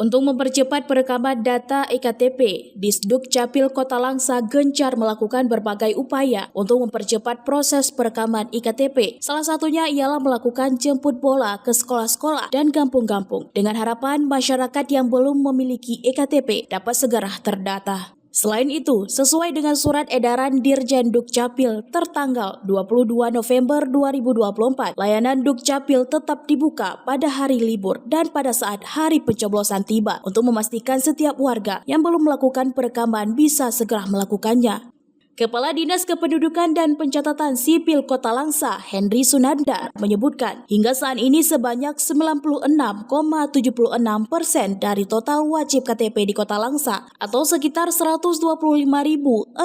Untuk mempercepat perekaman data EKTP, Disduk Capil Kota Langsa gencar melakukan berbagai upaya untuk mempercepat proses perekaman EKTP. Salah satunya ialah melakukan jemput bola ke sekolah-sekolah dan kampung-kampung dengan harapan masyarakat yang belum memiliki EKTP dapat segera terdata. Selain itu, sesuai dengan surat edaran Dirjen Dukcapil tertanggal 22 November 2024, layanan Dukcapil tetap dibuka pada hari libur dan pada saat hari pencoblosan tiba untuk memastikan setiap warga yang belum melakukan perekaman bisa segera melakukannya. Kepala Dinas Kependudukan dan Pencatatan Sipil Kota Langsa, Henry Sunandar, menyebutkan hingga saat ini sebanyak 96,76% dari total wajib KTP di Kota Langsa atau sekitar 125.635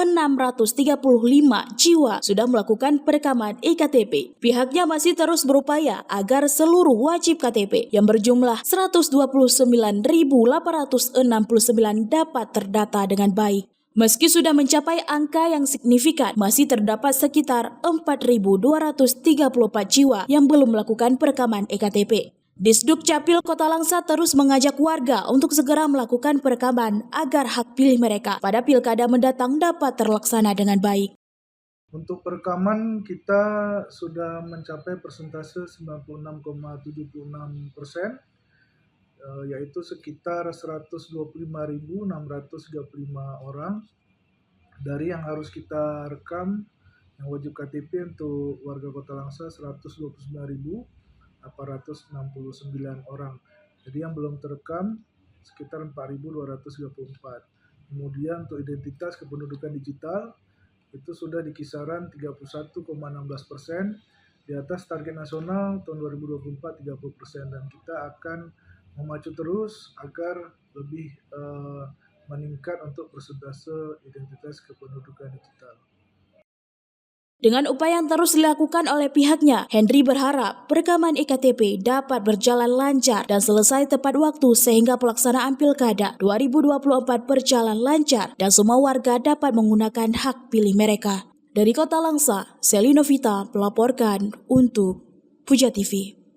jiwa sudah melakukan perekaman EKTP. Pihaknya masih terus berupaya agar seluruh wajib KTP yang berjumlah 129.869 dapat terdata dengan baik. Meski sudah mencapai angka yang signifikan, masih terdapat sekitar 4.234 jiwa yang belum melakukan perekaman EKTP. Disduk Capil Kota Langsa terus mengajak warga untuk segera melakukan perekaman agar hak pilih mereka pada pilkada mendatang dapat terlaksana dengan baik. Untuk perekaman kita sudah mencapai persentase 96,76%. Yaitu sekitar 125.635 orang dari yang harus kita rekam yang wajib KTP untuk warga Kota Langsa 129.869 orang. Jadi yang belum terekam sekitar 4.234. Kemudian untuk identitas kependudukan digital itu sudah di kisaran 31,16%, di atas target nasional tahun 2024 30%, dan kita akan memacu terus agar lebih meningkat untuk persentase identitas kependudukan digital. Dengan upaya yang terus dilakukan oleh pihaknya, Henry berharap perekaman EKTP dapat berjalan lancar dan selesai tepat waktu sehingga pelaksanaan Pilkada 2024 berjalan lancar dan semua warga dapat menggunakan hak pilih mereka. Dari Kota Langsa, Selly Novita melaporkan untuk Puja TV.